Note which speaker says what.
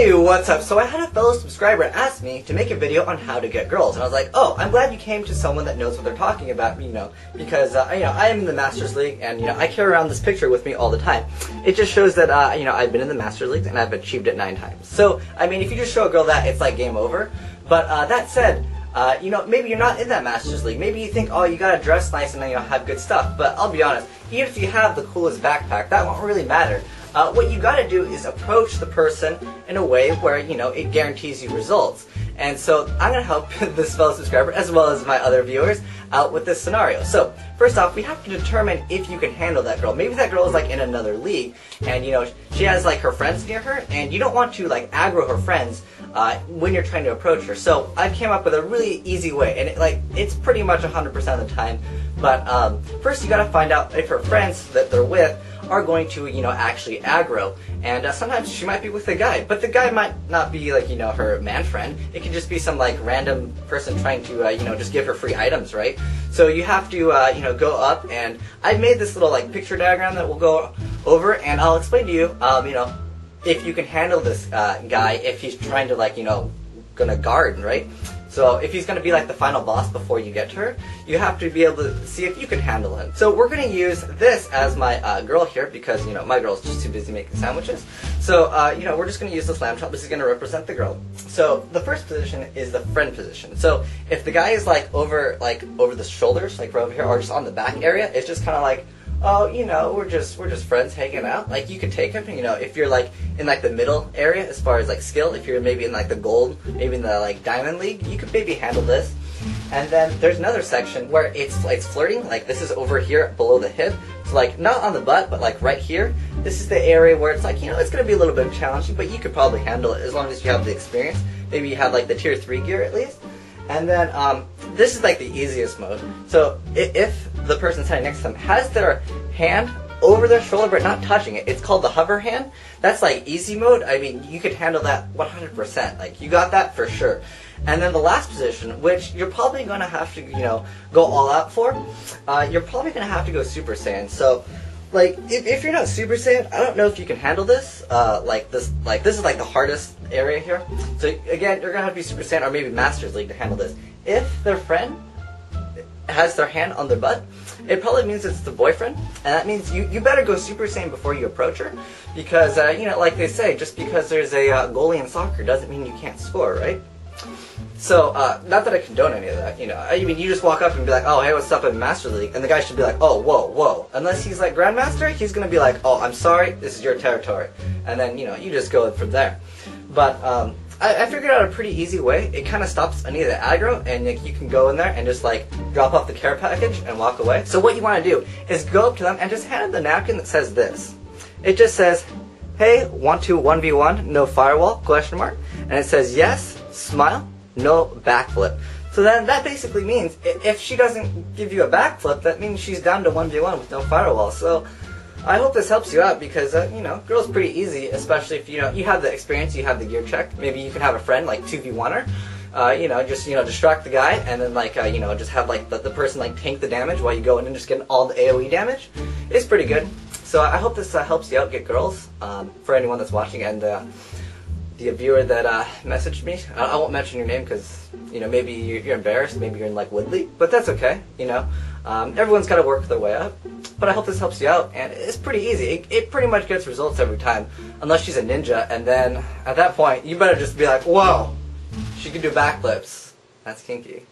Speaker 1: Hey, what's up? So I had a fellow subscriber ask me to make a video on how to get girls, and I was like, oh, I'm glad you came to someone that knows what they're talking about, because I am in the Masters League, and I carry around this picture with me all the time. It just shows that I've been in the Masters League and I've achieved it 9 times. So I mean, if you just show a girl that, it's like game over. But that said, maybe you're not in that Masters League. Maybe you think, oh, you gotta dress nice and have good stuff. But I'll be honest, even if you have the coolest backpack, that won't really matter. What you gotta do is approach the person in a way where, it guarantees you results. And so I'm gonna help this fellow subscriber, as well as my other viewers, out with this scenario. So, first off, we have to determine if you can handle that girl. Maybe that girl is like in another league, and she has like her friends near her, and you don't want to like aggro her friends when you're trying to approach her. So I came up with a really easy way, and it's pretty much 100% of the time. But first you gotta find out if her friends that they're with are going to, actually aggro. And sometimes she might be with a guy, but the guy might not be like, her man friend. It could just be some like random person trying to, just give her free items, right? So you have to, go up, and I've made this little like picture diagram that we'll go over, and I'll explain to you, if you can handle this guy, if he's trying to gonna guard, right? So if he's gonna be like the final boss before you get to her, you have to be able to see if you can handle him. So we're gonna use this as my girl here because my girl's just too busy making sandwiches. So we're just gonna use this lamb chop. This is gonna represent the girl. So the first position is the friend position. So if the guy is over the shoulders, like right over here, or just on the back area, it's just kind of like, oh, we're just friends hanging out. Like, you could take him, if you're like in like the middle area as far as like skill. If you're maybe in like the gold, maybe in the like diamond league, you could maybe handle this. And then there's another section where it's flirting. Like, this is over here below the hip. So like not on the butt, but like right here. This is the area where it's like, it's gonna be a little bit challenging, but you could probably handle it as long as you have the experience. Maybe you have like the tier 3 gear at least. And then this is like the easiest mode. So if the person standing next to them has their hand over their shoulder but not touching it, it's called the hover hand. That's like easy mode. I mean, you could handle that 100%. Like, you got that for sure. And then the last position, which you're probably going to have to, go all out for, you're probably going to have to go Super Saiyan. So, like, if you're not Super Saiyan, I don't know if you can handle this. This is like the hardest area here. So again, you're gonna have to be Super Saiyan or maybe Masters League to handle this. If their friend has their hand on their butt, it probably means it's the boyfriend, and that means you better go Super Saiyan before you approach her, because like they say, just because there's a goalie in soccer doesn't mean you can't score, right? So, not that I condone any of that, I mean, you just walk up and be like, oh, hey, what's up in Master League? And the guy should be like, oh, whoa, whoa. Unless he's like Grandmaster, he's gonna be like, oh, I'm sorry, this is your territory. And then, you just go from there. But, I figured out a pretty easy way. It kind of stops any of the aggro, and you can go in there and just like drop off the care package and walk away. So what you want to do is go up to them and just hand them the napkin that says this. It just says, hey, want to 1v1, no firewall, question mark. And it says yes, smile, no backflip. So then that basically means if she doesn't give you a backflip, that means she's down to 1v1 with no firewall. So I hope this helps you out because, girl's pretty easy, especially if, you have the experience, you have the gear check. Maybe you can have a friend, like, 2v1 her, distract the guy, and then, like, just have, like, the person, like, tank the damage while you go in and just get all the AoE damage. It's pretty good. So I hope this helps you out get girls, for anyone that's watching, and the viewer that messaged me. I won't mention your name because, maybe you're embarrassed, maybe you're in, like, Woodley, but that's okay, everyone's got to work their way up. But I hope this helps you out, and it's pretty easy. It pretty much gets results every time, unless she's a ninja, and then, at that point, you better just be like, whoa, she can do backflips. That's kinky.